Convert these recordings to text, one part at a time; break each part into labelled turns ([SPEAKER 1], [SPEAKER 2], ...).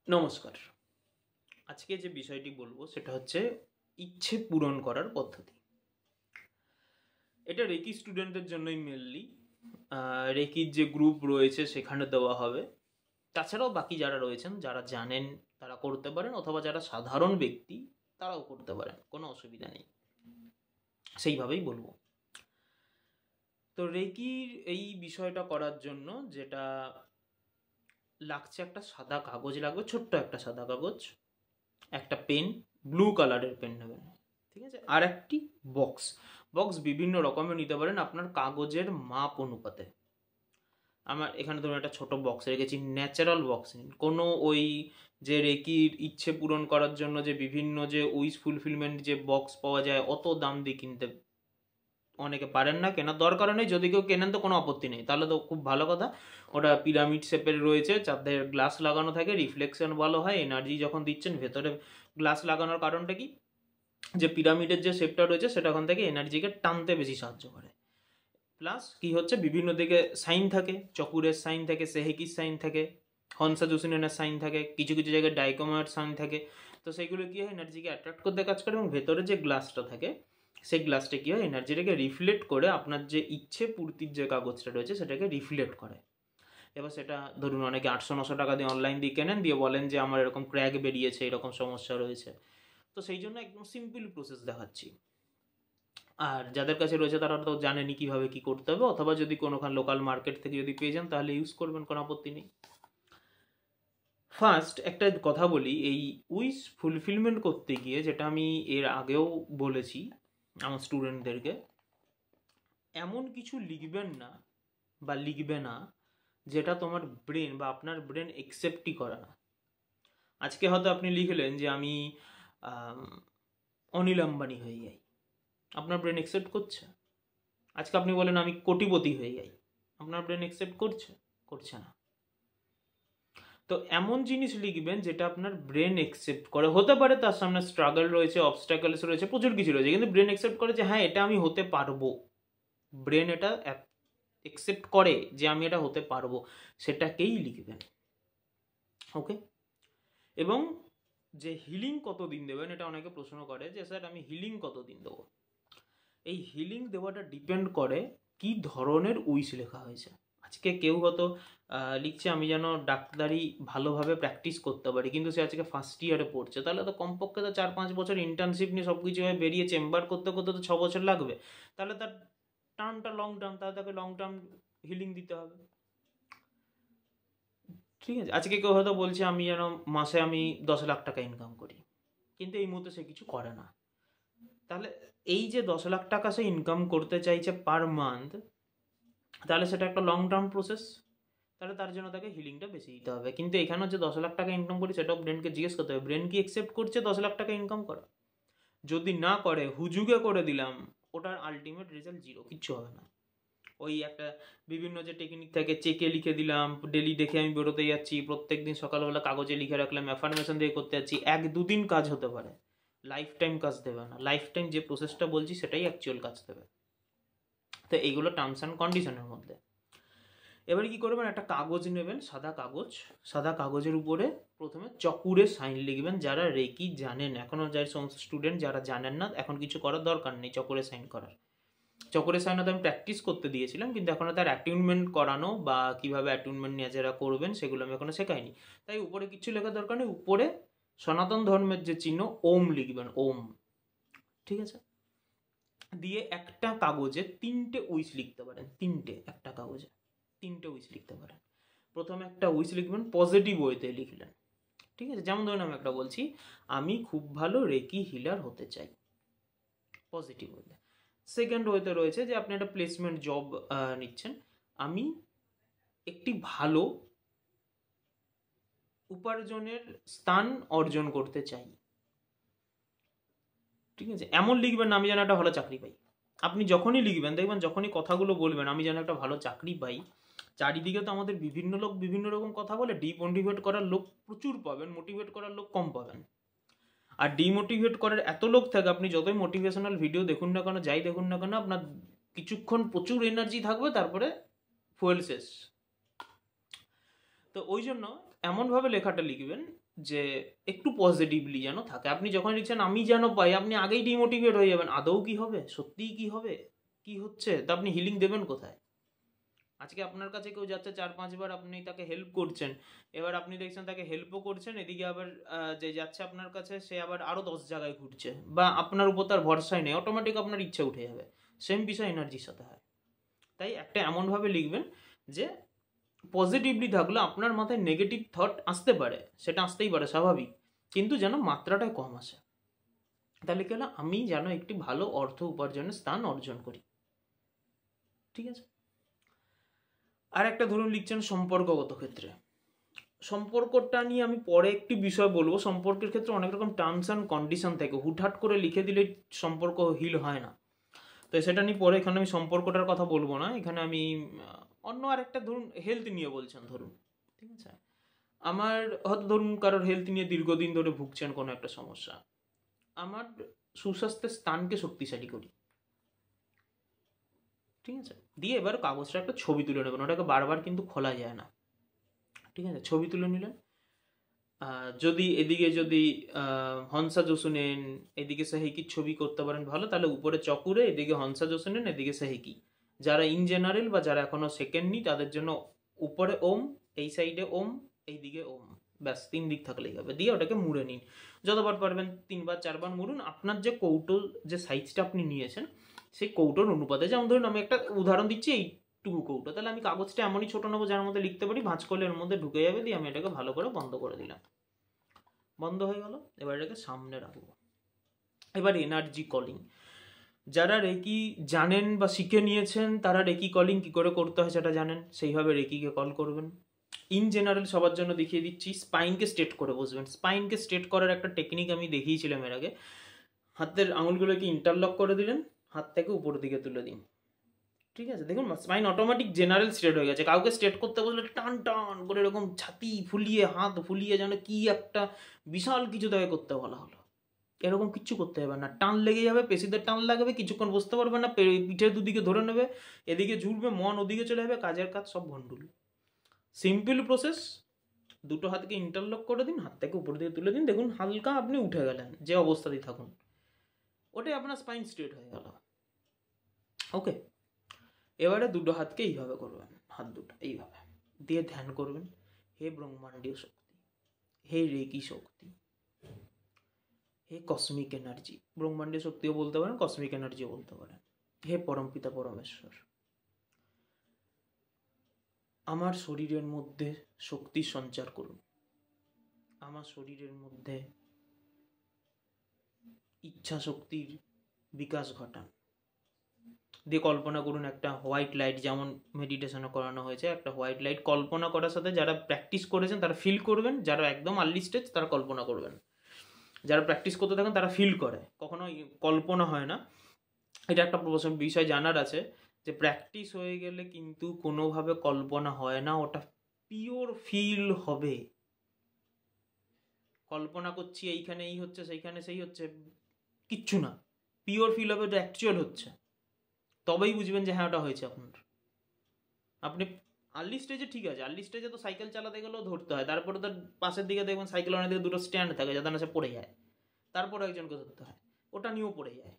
[SPEAKER 1] নমস্কার। আজকে যে বিষয়টি বলবো সেটা হচ্ছে ইচ্ছে পূরণ করার পদ্ধতি। এটা রেকি স্টুডেন্টদের জন্যই মেনলি। রেকির যে গ্রুপ রয়েছে সেখানে দেওয়া হবে। তাছাড়াও বাকি যারা রয়েছেন, যারা জানেন তারা করতে পারেন, অথবা যারা সাধারণ ব্যক্তি তারাও করতে পারেন, কোনো অসুবিধা নেই। সেইভাবেই বলবো। তো রেকির এই বিষয়টা করার জন্য যেটা লাগছে, একটা সাদা কাগজ লাগবে, ছোট্ট একটা সাদা কাগজ, একটা পেন, ব্লু কালারের পেন নেবেন, ঠিক আছে, আর একটি বক্স। বক্স বিভিন্ন রকমের নিতে পারেন আপনার কাগজের মাপ অনুপাতে। আমার এখানে ধরুন একটা ছোট বক্স রেখেছি, ন্যাচারাল বক্স নিন। কোনো ওই যে রেকির ইচ্ছে পূরণ করার জন্য যে বিভিন্ন যে উইশ ফুলফিলমেন্ট যে বক্স পাওয়া যায়, অত দাম দিয়ে কিনতে অনেকে পারেন না, কেনার দরকার নেই। যদি কেউ কেনেন তো কোনো আপত্তি নেই, তাহলে তো খুব ভালো কথা। ওটা পিরামিড শেপের রয়েছে, চারটে গ্লাস লাগানো থাকে, রিফ্লেকশন ভালো হয়, এনার্জি যখন দিচ্ছেন ভেতরে। গ্লাস লাগানোর কারণটা কি, যে পিরামিডের যে শেপটা রয়েছে সেটা ওখান থেকে এনার্জিকে টানতে বেশি সাহায্য করে। প্লাস কি হচ্ছে, বিভিন্ন দিকে সাইন থাকে, চকুরের সাইন থাকে, সেহেকির সাইন থাকে, হনসা জোসিনের সাইন থাকে, কিছু কিছু জায়গায় ডাইকোমার সাইন থাকে। তো সেইগুলো কি হয়, এনার্জিকে অ্যাট্রাক্ট করতে কাজ করে, এবং ভেতরে যে গ্লাসটা থাকে সেই গ্লাসটা কি হয়, এনার্জিটাকে রিফ্লেক্ট করে আপনার যে ইচ্ছে পূর্তির যে কাগজটা রয়েছে সেটাকে রিফ্লেক্ট করে। এবার সেটা ধরুন অনেকে 800-900 টাকা দিয়ে অনলাইন দিয়ে কেনেন, দিয়ে বলেন যে আমার এরকম ক্র্যাক বেরিয়েছে, এরকম সমস্যা রয়েছে। তো সেই জন্য একদম সিম্পল প্রসেস দেখাচ্ছি। আর যাদের কাছে রয়েছে তারা তো জানেনি কীভাবে কী করতে হবে, অথবা যদি কোনোখান লোকাল মার্কেট থেকে যদি পেয়ে যান তাহলে ইউজ করবেন, কোনো আপত্তি নেই। ফার্স্ট একটা কথা বলি, এই উইশ ফুলফিলমেন্ট করতে গিয়ে, যেটা আমি এর আগেও বলেছি আমার স্টুডেন্টদেরকে, এমন কিছু লিখবেন না বা লিখবে না যেটা তোমার ব্রেন বা আপনার ব্রেন একসেপ্টই করে না। আজকে হয়তো আপনি লিখলেন যে আমি অনিল আম্বানি হয়ে যাই, আপনার ব্রেন একসেপ্ট করছে? আজকে আপনি বলেন আমি কোটিপতি হয়ে যাই, আপনার ব্রেন একসেপ্ট করছে? করছে না। তো এমন জিনিস লিখবেন যেটা আপনার ব্রেন একসেপ্ট করে। হতে পারে তার সামনে স্ট্রাগল রয়েছে, অবস্ট্যাকলস রয়েছে, প্রচুর কিছু রয়েছে, কিন্তু ব্রেন একসেপ্ট করে যে হ্যাঁ এটা আমি হতে পারবো। ব্রেন এটা একসেপ্ট করে যে আমি এটা হতে পারবো, সেটাকেই লিখবেন। ওকে। এবং যে হিলিং কতদিন দেবেন, এটা অনেকে প্রশ্ন করে যে স্যার আমি হিলিং কতদিন দেবো। এই হিলিং দেওয়াটা ডিপেন্ড করে কি ধরনের উইশ লেখা হয়েছে। আজকে কেউ হয়তো লিখছে আমি যেন ডাক্তারি ভালোভাবে প্র্যাকটিস করতে পারি, কিন্তু সে আজকে ফার্স্ট ইয়ারে পড়ছে, তাহলে তো কমপক্ষে তো 4-5 বছর ইন্টার্নশিপ নিয়ে সব কিছু হয়ে বেরিয়ে চেম্বার করতে করতে তো 6 বছর লাগবে। তাহলে তার টার্মটা লং টার্ম, তাহলে তাকে লং টার্ম হিলিং দিতে হবে। ঠিক আছে, আজকে কেউ হয়তো বলছে আমি যেন মাসে আমি 10 লাখ টাকা ইনকাম করি, কিন্তু এই মুহূর্তে সে কিছু করে না। তাহলে এই যে 10 লাখ টাকা সে ইনকাম করতে চাইছে পার মান্থ, তাহলে সেটা একটা লং টার্ম প্রসেস, তাহলে তার জন্য তাকে হিলিংটা বেশি দিতে হবে। কিন্তু এখানে যে 10 লাখ টাকা ইনকাম করি, সেটাও ব্রেনকে জিজ্ঞেস করতে হবে ব্রেন কি একসেপ্ট করছে 10 লাখ টাকা ইনকাম করা। যদি না করে, হুজুগে করে দিলাম, ওটার আলটিমেট রেজাল্ট জিরো, কিচ্ছু হবে না। ওই একটা বিভিন্ন যে টেকনিক থাকে, চেকে লিখে দিলাম, ডেলি দেখে আমি বেরোতে যাচ্ছি, প্রত্যেক দিন সকালবেলা কাগজে লিখে রাখলাম, অ্যাফার্মেশন দিয়ে করতে যাচ্ছি, 1-2 দিন কাজ হতে পারে, লাইফ টাইম কাজ দেবে না। লাইফ টাইম যে প্রসেসটা বলছি সেটাই অ্যাকচুয়াল কাজ দেবে। তো এইগুলো টার্মস অ্যান্ড কন্ডিশনের মধ্যে। এবারে কি করবেন, একটা কাগজ নেবেন, সাদা কাগজ, সাদা কাগজের উপরে প্রথমে চকুরে সাইন লিখবেন। যারা রেকি জানেন, এখনও যারা সমস্ত স্টুডেন্ট যারা জানেন না, এখন কিছু করার দরকার নেই চকুরে সাইন করার। চকুরে সাইন তো আমি প্র্যাকটিস করতে দিয়েছিলাম, কিন্তু এখনও তার অ্যাটিউনমেন্ট করানো বা কীভাবে অ্যাটিউনমেন্ট নিয়ে যারা করবেন সেগুলো আমি এখনও শেখাইনি। তাই উপরে কিছু লেখার দরকার নেই, উপরে সনাতন ধর্মের যে চিহ্ন ওম লিখবেন, ওম। ঠিক আছে, দিয়ে একটা কাগজে 3টে উইশ লিখতে পারেন, 3টে, একটা কাগজে 3টে উইশ লিখতে পারেন। প্রথমে একটা উইশ লিখবেন পজিটিভ ওয়েতে লিখলেন, ঠিক আছে। যেমন ধরুন আমি একটা বলছি, আমি খুব ভালো রেকি হিলার হতে চাই, পজিটিভ ওয়েতে। সেকেন্ড ওয়েতে রয়েছে যে আপনি একটা প্লেসমেন্ট জব নিচ্ছেন, আমি একটি ভালো উপার্জনের স্থান অর্জন করতে চাই। ঠিক আছে, এমন লিখবেন না আমি যেন একটা ভালো চাকরি পাই। আপনি যখনই লিখবেন দেখবেন, যখনই কথাগুলো বলবেন আমি যেন একটা ভালো চাকরি পাই, চারিদিকে তো আমাদের বিভিন্ন লোক বিভিন্ন রকম কথা বলে, ডিমোটিভেট করার লোক প্রচুর পাবেন, মোটিভেট করার লোক কম পাবেন। আর ডিমোটিভেট করার এত লোক থাকে, আপনি যতই মোটিভেশনাল ভিডিও দেখুন না কেন, যাই দেখুন না কেন, আপনার কিছুক্ষণ প্রচুর এনার্জি থাকবে, তারপরে ফুয়েল শেষ। তো তো ওই জন্য এমনভাবে লেখাটা লিখবেন যে একটু পজিটিভলি যেন থাকে। আপনি যখন লিখছেন আমি যেন পাই, আপনি আগেই ডিমোটিভেট হয়ে যাবেন, আদৌ কি হবে, সত্যিই কি হবে, কি হচ্ছে, তা আপনি হিলিং দেবেন কোথায়? আজকে আপনার কাছে কেউ যাচ্ছে 4-5 বার, আপনি তাকে হেল্প করছেন, এবার আপনি দেখছেন তাকে হেল্পও করছেন, এদিকে আবার যে যাচ্ছে আপনার কাছে সে আবার আরও 10 জায়গায় ঘুরছে, বা আপনার উপর তার ভরসাই নেই, অটোমেটিক আপনার ইচ্ছা উঠে যাবে। সেম বিষয় এনার্জির সাথে হয়। তাই একটা এমনভাবে লিখবেন যে পজিটিভলি থাকলে আপনার মাথায় নেগেটিভ থট আসতে পারে, সেটা আসতেই পারে, স্বাভাবিক, কিন্তু যেন মাত্রাটাই কম আসে। তাহলে কি হলো, আমি যেন একটি ভালো অর্থ উপার্জনের স্থান অর্জন করি। ঠিক আছে। আর একটা ধরুন লিখছেন সম্পর্কগত ক্ষেত্রে। সম্পর্কটা নিয়ে আমি পরে একটি বিষয় বলবো। সম্পর্কের ক্ষেত্রে অনেক রকম টার্মস অ্যান্ড কন্ডিশন থাকে, হুটহাট করে লিখে দিলে সম্পর্ক হিল হয় না। তো সেটা নিয়ে পরে, এখানে আমি সম্পর্কটার কথা বলবো না, এখানে আমি অন্য আরেকটা ধরুন হেলথ নিয়ে বলছেন ধরুন, ঠিক আছে। আমার হয়তো ধরুন কারোর হেলথ নিয়ে দীর্ঘদিন ধরে ভুগছেন কোনো একটা সমস্যা, আমার সুস্বাস্থ্যের স্থানকে শক্তিশালী করি, ঠিক আছে। দিয়ে এবার কাগজটা একটা ছবি তুলে নেবেন, ওটাকে বারবার কিন্তু খোলা যায় না, ঠিক আছে। ছবি তুলে নিলেন, যদি এদিকে যদি হংসা যোশু নেন, এদিকে সাহেকির ছবি করতে পারেন ভালো, তাহলে উপরে চকুরে, এদিকে হংসা যোশু নেন, এদিকে সাহেকি। যারা ইন জেনারেল বা যারা এখনো সেকেন্ড নি, তাদের জন্য উপরে ওম, এই সাইডে ওম, এইদিকে ওম, ব্যাস 3 দিক থাকলেই হবে। দিয়ে ওটাকে মুড়ে নিন, যতবার পারবেন 3-4 বার মুড়ুন। আপনার যে কৌটো, যে সাইজটা আপনি নিয়েছেন, সেই কৌটোর অনুপাতে, যেমন ধরুন আমি একটা উদাহরণ দিচ্ছি, এইটুকু কৌটো, তাহলে আমি কাগজটা এমনই ছোট নেবো যার মধ্যে লিখতে পারি, ভাঁজ করলে এর মধ্যে ঢুকে যাবে। দিয়ে আমি এটাকে ভালো করে বন্ধ করে দিলাম, বন্ধ হয়ে গেল। এবার এটাকে সামনে রাখবো। এবার এনার্জি কলিং, যারা রেকি জানেন বা শিখে নিয়েছেন, তারা রেকি কলিং কি করে করতে হয় সেটা জানেন, সেইভাবে রেকিকে কল করবেন। ইন জেনারেল সবার জন্য দেখিয়ে দিচ্ছি, স্পাইনকে স্ট্রেট করে বসবেন। স্পাইনকে স্ট্রেট করার একটা টেকনিক আমি দেখিয়েছিলাম এর আগে। হাতের আঙুলগুলোকে ইন্টারলক করে দিলেন, হাত থেকে উপরের দিকে তুলে দিন, ঠিক আছে। দেখুন স্পাইন অটোমেটিক জেনারেল স্ট্রেট হয়ে গেছে। কাউকে স্ট্রেট করতে বসলে টান টান করে এরকম ছাতি ফুলিয়ে, হাত ফুলিয়ে, যেন কি একটা বিশাল কিছু তাকে করতে বলা হলো, এরকম কিচ্ছু করতে হবে না। টান লেগে যাবে, পেশিদের টান লাগবে, কিছুক্ষণ বসতে পারবে না, পিঠের দুদিকে ধরে নেবে, এদিকে ঝুলবে, মন ওদিকে চলে যাবে, কাজের কাজ সব ভণ্ডুল। সিম্পল প্রসেস, দুটো হাতকে ইন্টারলক করে দিন, হাত থেকে উপর দিকে তুলে দিন, দেখুন হালকা আপনি উঠে গেলেন, যে অবস্থাতেই থাকুন, ওটাই আপনার স্পাইন স্ট্রেট হয়ে গেল। ওকে, এবারে দুটো হাতকে এইভাবে করবেন, হাত দুটো এইভাবে দিয়ে ধ্যান করবেন, হে ব্রহ্মাণ্ডীয় শক্তি, হে রেকি শক্তি, হে কসমিক এনার্জি। ব্রহ্মাণ্ডীয় শক্তিও বলতে পারেন, কসমিক এনার্জিও বলতে পারেন। হে পরমপিতা পরমেশ্বর, আমার শরীরের মধ্যে শক্তি সঞ্চার করুন, আমার শরীরের মধ্যে ইচ্ছা শক্তির বিকাশ ঘটান। দিয়ে কল্পনা করুন একটা হোয়াইট লাইট, যেমন মেডিটেশনে করানো হয়েছে, একটা হোয়াইট লাইট কল্পনা করার সাথে, যারা প্র্যাকটিস করেছেন তারা ফিল করবেন, যারা একদম আর্লি স্টেজ তারা কল্পনা করবেন, যারা প্র্যাকটিস করতে থাকেন তারা ফিল করে, কখনো কল্পনা হয় না। এটা একটা বিষয় জানার আছে, যে প্র্যাকটিস হয়ে গেলে কিন্তু কোনোভাবে কল্পনা হয় না, ওটা পিওর ফিল হবে। কল্পনা করছি এইখানে এই হচ্ছে, সেইখানে সেই হচ্ছে, কিচ্ছু না, পিওর ফিল হবে, ওটা অ্যাকচুয়াল হচ্ছে, তবেই বুঝবেন যে হ্যাঁ ওটা হয়েছে আপনার। আপনি আর্লি স্টেজে ঠিক আছে, আর্লি স্টেজে তো সাইকেল চালাতে গেলেও ধরতে হয়, তারপরে তার পাশের দিকে দেখবেন সাইকেল অনেক দিকে দুটো স্ট্যান্ড থাকে যাতে না সে পড়ে যায়, তারপরে একজনকে ধরতে হয়, ওটা নিয়েও পড়ে যায়,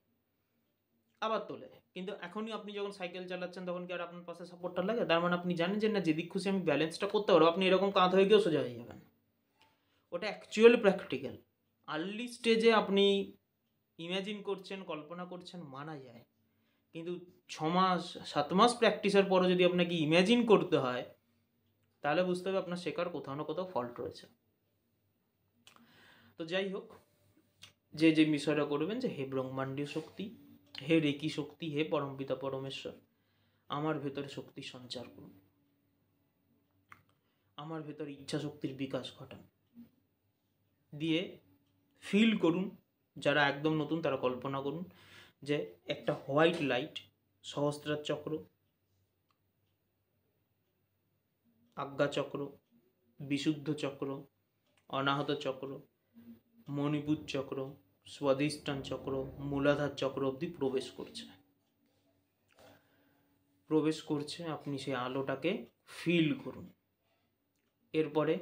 [SPEAKER 1] আবার তোলে। কিন্তু এখনই আপনি যখন সাইকেল চালাচ্ছেন তখন কি আর আপনার পাশে সাপোর্টটা লাগে? তার মানে আপনি জানেন যে না, যেদিক খুশি আমি ব্যালেন্সটা করতে পারবো, আপনি এরকম কাঁধ হয়ে গিয়েও সোজা হয়ে যাবেন। ওটা অ্যাকচুয়ালি প্র্যাকটিক্যাল। আর্লি স্টেজে আপনি ইমাজিন করছেন, কল্পনা করছেন, মানা যায়, কিন্তু 6 মাস 7 মাস প্র্যাকটিসের পরে যদি আপনাকে ইমাজিন করতে হয়, তাহলে বুঝতে হবে আপনার শেখার কোথাও না কোথাও ফল্ট রয়েছে। তো যাই হোক, যে যে বিষয়টা করবেন, যে হে ব্রহ্মাণ্ডীয় শক্তি, হে রেকি শক্তি, হে পরমপিতা পরমেশ্বর, আমার ভেতরে শক্তি সঞ্চার করুন, আমার ভেতরে ইচ্ছা শক্তির বিকাশ ঘটান। দিয়ে ফিল করুন, যারা একদম নতুন তারা কল্পনা করুন যে একটা হোয়াইট লাইট, সহস্রার চক্র, আজ্ঞা চক্র, বিশুদ্ধ চক্র, অনাহত চক্র, মণিপুর চক্র, স্বাধিষ্ঠান চক্র, মূলাধার চক্র অবধি প্রবেশ করছে। আপনি সেই আলোটাকে ফিল করুন, এরপরে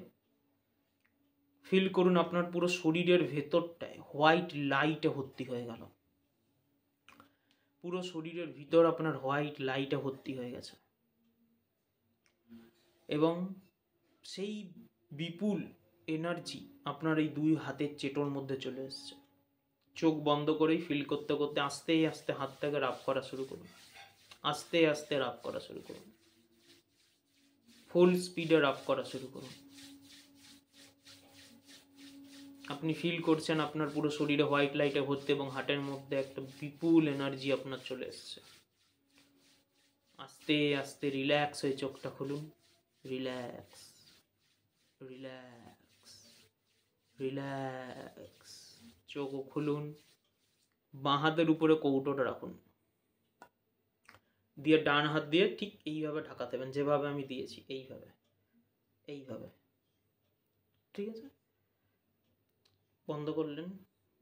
[SPEAKER 1] ফিল করুন আপনার পুরো শরীরের ভেতরটায় হোয়াইট লাইটে ভর্তি হয়ে গেল, পুরো শরীরের ভিতর আপনার হোয়াইট লাইটে ভর্তি হয়ে গেছে, এবং সেই বিপুল এনার্জি আপনার এই দুই হাতের চেটোর মধ্যে চলে এসছে। চোখ বন্ধ করেই ফিল করতে করতে আস্তে আস্তে হাতটাকে রাব করা শুরু করুন, আস্তে আস্তে রাব করা শুরু করুন, ফুল স্পিডে রাব করা শুরু করুন। আপনি ফিল করছেন আপনার পুরো শরীরে হোয়াইট লাইটে ভর্তি এবং হার্টের মধ্যে একটা বিপুল এনার্জি আপনার চলে এসছে। আস্তে আস্তে রিল্যাক্স হয়ে চোখটা খুলুন, রিল্যাক্স রিল্যাক্স রিল্যাক্স। চোখ খুলুন, বাঁ হাতের উপরে কৌটোটা রাখুন, দিয়ে ডান হাত দিয়ে ঠিক এইভাবে ঢাকা দেবেন, যেভাবে আমি দিয়েছি এইভাবে এইভাবে, ঠিক আছে? বন্ধ করলেন,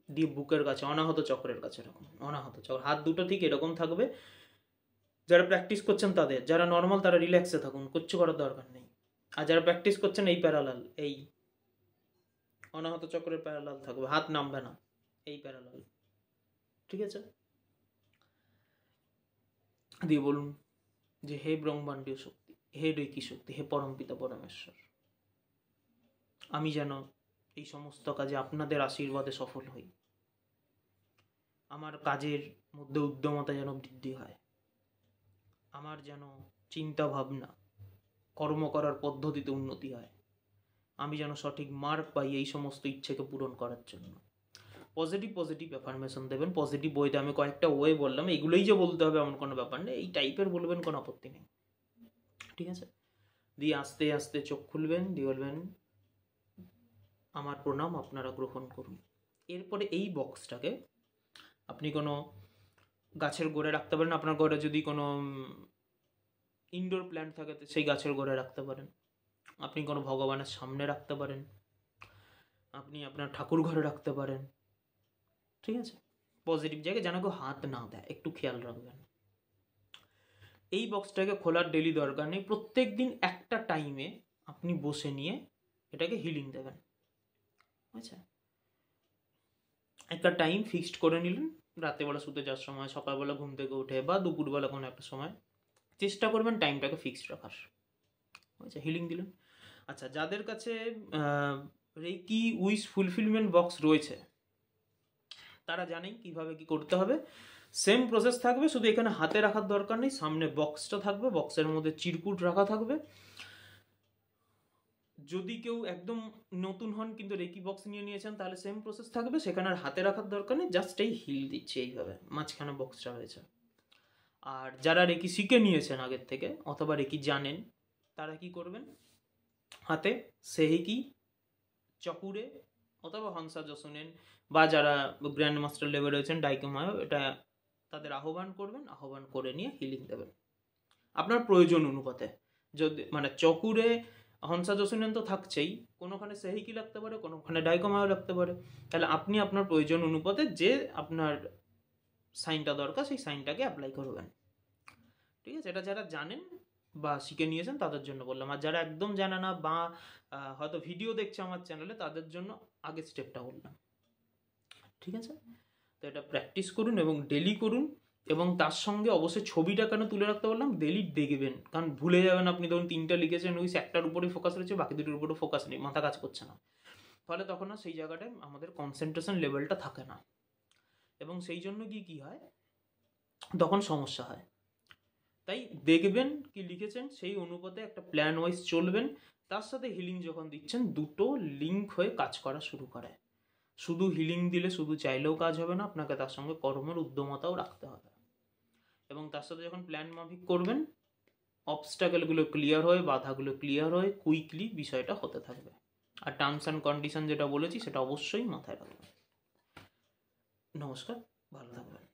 [SPEAKER 1] দিয়ে বুকের কাছে অনাহত চক্রের কাছে রাখুন, অনাহত চক্র। হাত দুটো ঠিক এরকম থাকবে, যারা প্র্যাকটিস করছেন তাদের, যারা নর্মাল তারা রিল্যাক্সে থাকুন, কিচ্ছু করার দরকার নেই। আর যারা প্র্যাকটিস করছেন এই প্যারালাল, এই অনাহত চক্রের প্যারালাল থাকবে, হাত নামবে না, এই প্যারালাল, ঠিক আছে? দিয়ে বলুন যে হে ব্রহ্মাণ্ডীয় শক্তি, হে রেকি শক্তি, হে পরমপিতা পরমেশ্বর, আমি যেন এই সমস্ত কাজে আপনাদের আশীর্বাদে সফল হই, আমার কাজের মধ্যে উদ্যমতা যেন বৃদ্ধি হয়, আমার যেন চিন্তা ভাবনা কর্ম করার পদ্ধতিতে উন্নতি হয়, আমি যেন সঠিক মার্ক পাই এই সমস্ত ইচ্ছেকে পূরণ করার জন্য। পজিটিভ পজিটিভ অ্যাফার্মেশন দেবেন। পজিটিভ বইতে আমি কয়েকটা ওয়ে বললাম, এগুলোই যে বলতে হবে এমন কোনো ব্যাপার নেই, এই টাইপের বলবেন, কোনো আপত্তি নেই, ঠিক আছে? দিয়ে আস্তে আস্তে চোখ খুলবেন, দিয়ে বলবেন আমার প্রণাম, আপনারা গ্রহণ করুন। এরপরে এই বক্সটাকে আপনি কোনো গাছের গোড়ে রাখতে পারেন, আপনার ঘরে যদি কোনো ইনডোর প্ল্যান্ট থাকে তো সেই গাছের গোড়ে রাখতে পারেন, আপনি কোনো ভগবানের সামনে রাখতে পারেন, আপনি আপনার ঠাকুর ঘরে রাখতে পারেন, ঠিক আছে? পজিটিভ জায়গায় যেন কেউ হাত না দেয়, একটু খেয়াল রাখবেন। এই বক্সটাকে খোলার ডেলি দরকার নেই, প্রত্যেক দিন একটা টাইমে আপনি বসে নিয়ে এটাকে হিলিং দেবেন, আচ্ছা? একটা টাইম ফিক্সড করে নিলেন, রাতেবেলা শুতে যাওয়ার সময়, সকালবেলা ঘুম থেকে উঠে, বা দুপুরবেলা কোনো একটা সময় চেষ্টা করবেন টাইমটাকে ফিক্সড রাখার, আচ্ছা? হিলিং দিলেন। আচ্ছা, যাদের কাছে রেকি উইশ ফুলফিলমেন্ট বক্স রয়েছে তারা জানেন কিভাবে কি করতে হবে। সেম প্রসেস থাকবে, শুধু এখানে হাতে রাখার দরকার নেই, সামনে বক্সটা থাকবে, বক্সের মধ্যে চিরকুট রাখা থাকবে। যদি কেউ একদম নতুন হন কিন্তু রেকি বক্স নিয়েছেন তাহলে সেম প্রসেস থাকবে, সেখানে আর হাতে রাখার দরকার নেই, জাস্ট এই হিল দিচ্ছে এইভাবে, মাঝখানে বক্সটা হয়েছে। আর যারা রেকি শিখে নিয়েছেন আগের থেকে অথবা রেকি জানেন তারা কি করবেন, হাতে সেহিকি, চকুরে অথবা হংসা যোসনেন, বা যারা গ্র্যান্ড মাস্টার লেভেল রয়েছেন ডাইকোমায়ো, এটা তাদের আহ্বান করবেন, আহ্বান করে নিয়ে হিলিং দেবেন আপনার প্রয়োজন অনুপাতে। যদি মানে চকুরে হংসা যোসনেন তো থাকছেই, কোনোখানে সেহিকি লাগতে পারে, কোনোখানে ডাইকোমায়ো লাগতে পারে, তাহলে আপনি আপনার প্রয়োজন অনুপাতে যে আপনার সাইনটা দরকার সেই সাইনটাকে অ্যাপ্লাই করবেন, ঠিক আছে? এটা যারা জানেন বা শিখে নিয়েছেন তাদের জন্য বললাম, আর যারা একদম জানে না বা হয়তো ভিডিও দেখছে আমার চ্যানেলে তাদের জন্য আগের স্টেপটা বললাম, ঠিক আছে? তো এটা প্র্যাকটিস করুন এবং ডেলি করুন, এবং তার সঙ্গে অবশ্যই ছবিটা কেন তুলে রাখতে বললাম, ডেলি দেখবেন, কারণ ভুলে যাবেন। আপনি ধরুন 3টা লিখেছেন, ওই একটার উপরেই ফোকাস রয়েছে, বাকি দুটোর উপরে ফোকাস নেই, মাথা কাজ করছে না, ফলে তখন না সেই জায়গাটায় আমাদের কনসেন্ট্রেশন লেভেলটা থাকে না, এবং সেই জন্য কি হয় তখন সমস্যা হয়। তাই দেখবেন কি লিখেছেন, সেই অনুপাতে একটা প্ল্যান ওয়াইজ চলবেন, তার সাথে হিলিং যখন দিচ্ছেন দুটো লিঙ্ক হয়ে কাজ করা শুরু করে। শুধু হিলিং দিলে শুধু চাইলেও কাজ হবে না, আপনাকে তার সঙ্গে কর্মের উদ্যমতাও রাখতে হবে, এবং তার সাথে যখন প্ল্যান মাফিক করবেন অবস্টাকেলগুলো ক্লিয়ার হয়ে, বাধাগুলো ক্লিয়ার হয়ে কুইকলি বিষয়টা হতে থাকবে। আর টার্মস অ্যান্ড কন্ডিশন যেটা বলেছি সেটা অবশ্যই মাথায় রাখবেন। নমস্কার, ভালো থাকবেন।